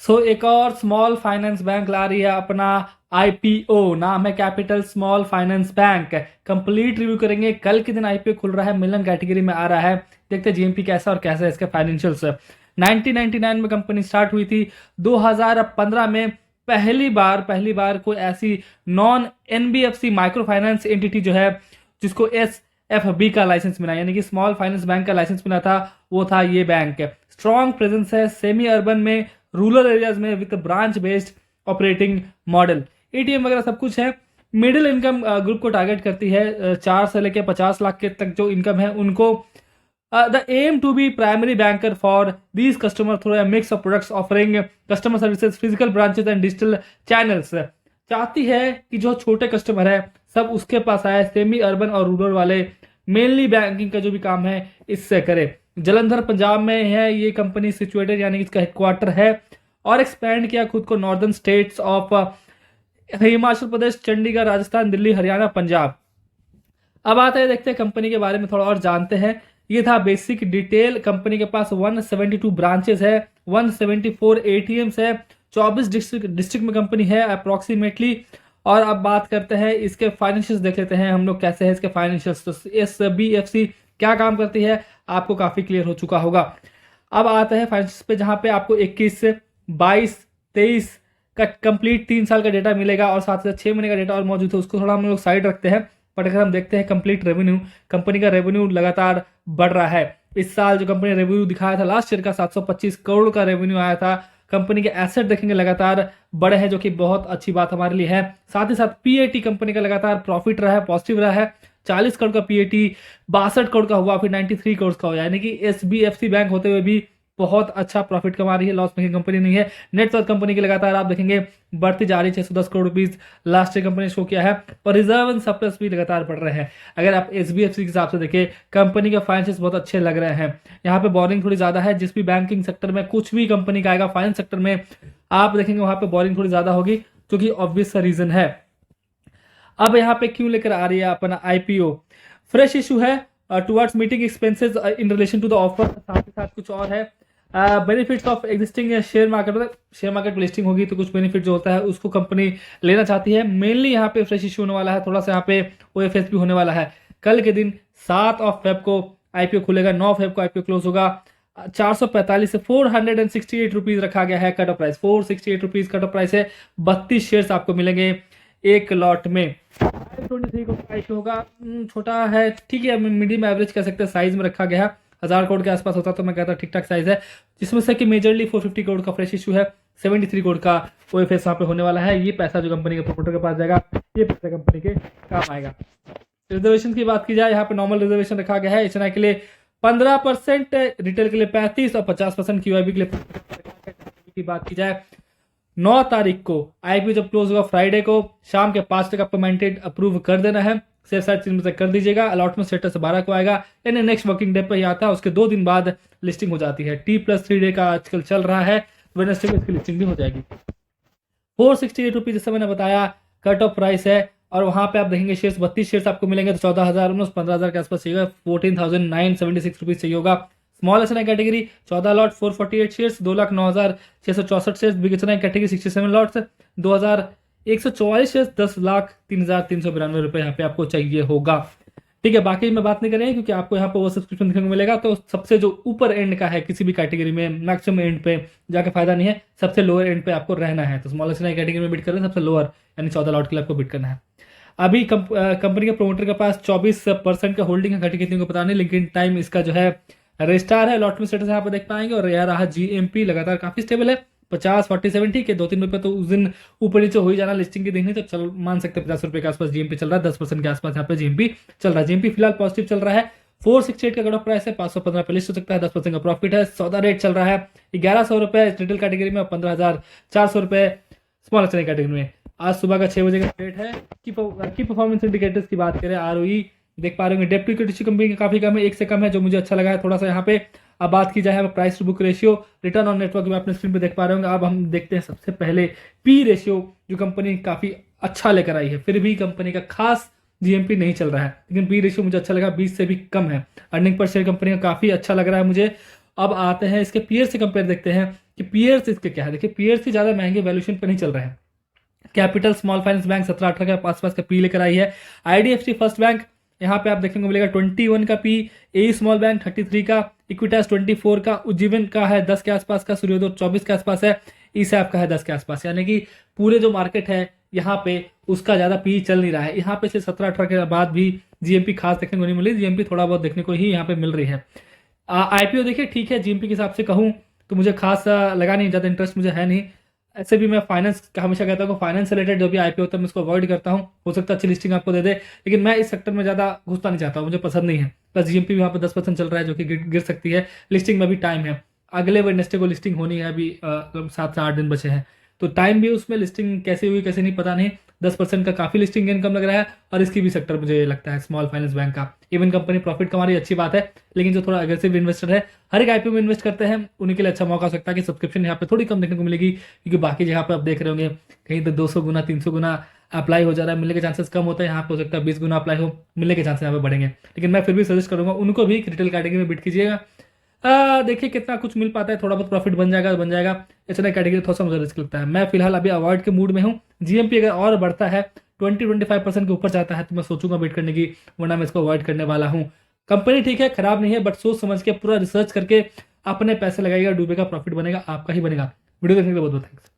एक और small finance bank ला रही है अपना आईपीओ, नाम है capital small finance bank. Complete review करेंगे, कल के दिन आईपीओ खुल रहा है, मिलन कैटेगरी में आ रहा है। देखते हैं जीएमपी कैसा और कैसा है इसके फाइनेंशियल्स। 1999 में कंपनी स्टार्ट हुई थी। 2015 में पहली बार कोई ऐसी non NBFC micro finance entity जो है, जिसको एसएफबी का लाइसेंस मिला, यानी कि स्मॉल फाइनेंस बैंक का लाइसेंस मिला था, वो था ये बैंक। स्ट्रॉन्ग प्रेजेंस है सेमी अर्बन में, रूरल एरियाज में, with branch based operating model. ATM वगैरह सब कुछ है। मिडिल इनकम ग्रुप को टारगेट करती है। 4 से लेकर 50 लाख के तक जो इनकम है उनको। The aim to be primary banker for these customer through mix of products offering customer services, physical branches and digital channels. चाहती है कि जो छोटे कस्टमर है सब उसके पास आए, सेमी अर्बन और रूरल वाले मेनली बैंकिंग का जो भी काम है इससे करे। जलंधर पंजाब में है ये कंपनी सिचुएटेड, यानी इसका हेडक्वार्टर है। और एक्सपैंड किया खुद को northern states of Himachal Pradesh, Chandigarh, Rajasthan, Delhi, Haryana, Punjab. अब आते हैं, देखते हैं कंपनी के बारे में थोड़ा और जानते हैं। ये था बेसिक डिटेल। कंपनी के पास 172 ब्रांचेस है, 174 एटीएम्स है, 24 डिस्ट्रिक्ट में कंपनी है अप्रोक्सीमेटली। और अब बात करते हैं इसके फाइनेंशियल्स, देख लेते हैं हम लोग कैसे है इसके फाइनेंशियल्स। तो एसबीएफसी क्या काम करती है आपको काफी क्लियर हो चुका होगा। अब आते हैं फाइनेंशियल्स पे, जहां पे आपको 21, 22, 23 का कंप्लीट 3 साल का डेटा मिलेगा और साथ साथ 6 महीने का डेटा और मौजूद है, उसको थोड़ा हम लोग साइड रखते हैं। बट अगर हम देखते हैं कंप्लीट रेवेन्यू, कंपनी का रेवेन्यू लगातार बढ़ रहा है। इस साल जो कंपनी ने रेवेन्यू दिखाया था लास्ट ईयर का 725 करोड़ का रेवेन्यू आया था। कंपनी के एसेट देखेंगे लगातार बड़े हैं, जो कि बहुत अच्छी बात हमारे लिए है। साथ ही साथ पीएटी कंपनी का लगातार प्रॉफिट रहा है, पॉजिटिव रहा है। 40 करोड़ का पीएटी 62 करोड़ का हुआ, फिर 93 करोड़ का हुआ, यानी कि एसबीएफसी बैंक होते हुए भी बहुत अच्छा प्रॉफिट कमा रही है, लॉस मेकिंग कंपनी नहीं है। नेटवर्थ कंपनी की लगातार आप देखेंगे बढ़ती जा रही है, 610 crore rupees last year company ने शो किया है। और रिजर्व एंड सरप्लस भी लगातार बढ़ रहे हैं। अगर आप एसबीएफसी के हिसाब से देखें, कंपनी के फाइनेंशियल्स बहुत अच्छे लग रहे हैं। यहाँ पे बोरिंग थोड़ी ज्यादा है, जिस भी बैंकिंग सेक्टर में कुछ भी कंपनी का आएगा, फाइनेंस सेक्टर में आप देखेंगे वहां पे बोरिंग थोड़ी ज्यादा होगी, जो कि ऑब्वियस रीजन है। अब यहाँ पे क्यों लेकर आ रही है अपना आईपीओ? फ्रेश इशू है towards meeting expenses in relation to the offer. साथ ही साथ कुछ और है, benefits of existing share market, मतलब शेयर मार्केट में लिस्टिंग होगी तो कुछ बेनिफिट जो होता है उसको कंपनी लेना चाहती है। मेनली यहाँ पे फ्रेश इशू होने वाला है, थोड़ा सा यहाँ पे ओएफएस भी होने वाला है। कल के दिन 7 फेब को आईपीओ खुलेगा, 9 फेब को आईपीओ क्लोज होगा। 445 से 468 रुपीज रखा गया है cut off price, 468 rupees cut off price है। 32 शेयर्स आपको मिलेंगे एक लॉट में। 523 को प्राइस होगा, छोटा है, ठीक है, मीडियम एवरेज कह सकते हैं साइज में रखा गया है। 1000 करोड़ के आसपास होता तो मैं कहता ठीक ठाक साइज है, जिसमें से कि मेजरली 450 करोड़ का फ्रेश इशू है, 73 करोड़ का ओएफएस वहां पे होने वाला है। ये पैसा जो कंपनी के प्रोमोटर के पास जाएगा, ये पैसा कंपनी के काम आएगा। रिजर्वेशन की बात की जाए, यहाँ पे नॉर्मल रिजर्वेशन रखा गया है एचएनआई के लिए 15%, रिटेल के लिए 35% और 50% क्यूआईबी के लिए की बात की जाए। 9 तारीख को आईपीओ जब क्लोज होगा फ्राइडे को शाम के 5 तक आपको मेंटेन अप्रूव कर देना है। शेयर साइड 3 बजे तक कर दीजिएगा। अलॉटमेंट स्टेटस 12 को आएगा, यानी नेक्स्ट वर्किंग डे पे ही आता है। उसके 2 दिन बाद लिस्टिंग हो जाती है। T+3 डे का आजकल चल रहा है, वेडनेसडे को इसकी लिस्टिंग भी हो जाएगी। 468 रुपीज जैसे मैंने बताया कट ऑफ प्राइस है। और वहां पे आप देखेंगे शेयर्स 32 शेयर्स आपको मिलेंगे, तो 14,000 15,000 के आसपास चाहिए, 14,976 रुपीज चाहिए होगा। Small SNI category 14 lot 448 shares, 2,09,664 shares. Big SNI category 67 lots 2,144 shares, 10,03,392 रुपए यहाँ पे आपको चाहिए होगा। ठीक है, बाकी में बात नहीं करेंगे क्योंकि आपको यहाँ पे वो सब्सक्रिप्शन देखने को मिलेगा। तो सबसे जो ऊपर एंड का है किसी भी कैटेगरी में, मैक्सिमम एंड पे जाके फायदा नहीं है, सबसे लोअर एंड पे आपको रहना है। तो स्मॉल एसएनआई कैटेगरी में बिट करना है सबसे लोअर, यानी 14 लॉट के लिए आपको बिट करना है। अभी कंपनी के प्रोमोटर के पास 24% का होल्डिंग है, घटी कितनी को पता नहीं, लेकिन टाइम इसका जो है रजिस्टार है। अलॉटमेंट स्टेटस यहाँ पे देख पाएंगे। और यह रहा जीएमपी, लगातार काफी स्टेबल है, 50-47, ठीक है, 2-3 रुपए तो उस दिन ऊपर नीचे हो ही जाना लिस्टिंग के दिन ही, तो चल मान सकते हैं 50 रुपए के आसपास जीएमपी चल रहा है, 10% के आसपास यहाँ पे जीएमपी चल रहा है। जीएमपी फिलहाल पॉजिटिव चल रहा है। 468 का कट ऑफ प्राइस है, 515 पे लिस्ट हो सकता है, 10% का प्रॉफिट है। सौदा रेट चल रहा है 1100 रुपए रिटेल कैटेगरी में, 15,400 रुपए स्मॉल एसएनआई कैटेगरी में। आज सुबह का 6 बजे का रेट है। की परफॉर्मेंस इंडिकेटर्स की बात करें, आरओई देख पा रहे होंगे, डेप्ट टू इक्विटी कंपनी का काफी कम है, 1 से कम है, जो मुझे अच्छा लगा है थोड़ा सा यहाँ पे। अब बात की जाए price to book ratio, return on network में अपने स्क्रीन पे देख पा रहे होंगे। अब हम देखते हैं सबसे पहले पी रेशियो, जो कंपनी काफी अच्छा लेकर आई है। फिर भी कंपनी का खास जीएमपी नहीं चल रहा है, लेकिन पी रेशियो मुझे अच्छा लगा, 20 से भी कम है। अर्निंग पर शेयर कंपनी का काफी अच्छा लग रहा है मुझे। अब आते हैं इसके पीयर से कंपेयर देखते हैं। कि पीयर्स इसके क्या है। देखिए पीयर्स से ज़्यादा महंगे वैल्यूएशन पे नहीं चल रहे हैं। कैपिटल स्मॉल फाइनेंस बैंक 17-18 के आसपास का पी लेकर आई है। आईडीएफसी फर्स्ट बैंक यहाँ पे आप देखने को मिलेगा 21 का पी, ए स्मॉल बैंक 33 का, इक्विटास 24 का, उज्जीवन का है 10 के आसपास का, सूर्योदय 24 के आसपास है, ईसैप का है 10 के आसपास। यानी कि पूरे जो मार्केट है यहाँ पे उसका ज़्यादा पी चल नहीं रहा है। यहाँ पे से 17-18 के बाद भी जीएमपी खास देखने को नहीं मिली, जीएमपी थोड़ा बहुत देखने को ही यहाँ पे मिल रही है। आईपीओ देखिए ठीक है, जीएमपी के हिसाब से कहूँ तो मुझे खास लगा नहीं, ज़्यादा इंटरेस्ट मुझे है नहीं। ऐसे भी मैं फाइनेंस का हमेशा कहता हूँ फाइनेंस रिलेटेड जो भी आईपीओ होता है मैं इसको अवॉइड करता हूँ। हो सकता है अच्छी लिस्टिंग आपको दे दे, लेकिन मैं इस सेक्टर में ज़्यादा घुसना नहीं चाहता हूँ, मुझे पसंद नहीं है। प्लस जीएमपी भी वहाँ पर 10% चल रहा है जो कि गिर सकती है। लिस्टिंग में भी टाइम है, अगले वेडनेसडे को लिस्टिंग होनी है, अभी 7 से 8 दिन बचे हैं, तो टाइम भी उसमें। लिस्टिंग कैसे हुई कैसे नहीं पता नहीं, 10% का काफ़ी लिस्टिंग इनकम लग रहा है। और इसकी भी सेक्टर मुझे लगता है स्मॉल फाइनेंस बैंक का, इवन कंपनी प्रॉफिट कमा रही है अच्छी बात है, लेकिन जो थोड़ा अग्रेसिव इन्वेस्टर है हर एक आईपीओ में इन्वेस्ट करते हैं उन्हीं के लिए अच्छा मौका हो सकता है कि सब्सक्रिप्शन यहाँ पे थोड़ी कम देखने को मिलेगी, क्योंकि बाकी जगह पे आप देख रहे होंगे कहीं तो 200 गुना 300 गुना अप्लाई हो जा रहा है, मिलने के चांसेस कम होते हैं। यहाँ पे हो सकता है 20 गुना अप्लाई हो, मिलने के चांसेस यहाँ पे बढ़ेंगे। लेकिन मैं फिर भी सजेस्ट करूंगा उनको भी रिटेल कैटेगरी में बिट कीजिएगा। देखिए कितना कुछ मिल पाता है, थोड़ा बहुत प्रॉफिट बन जाएगा इतना कैटेगरी थोड़ा सा मुझे रिस्क लगता है। मैं फिलहाल अभी अवॉइड के मूड में हूँ। जीएमपी अगर और बढ़ता है 20-25% के ऊपर जाता है तो मैं सोचूंगा वेट करने की, वरना मैं इसको अवॉइड करने वाला हूँ। कंपनी ठीक है, खराब नहीं है, बट सोच समझ के पूरा रिसर्च करके अपने पैसे लगाइएगा, डूबेगा प्रॉफिट बनेगा, आपका ही बनेगा। वीडियो देखने के लिए बहुत बहुत थैंक्स।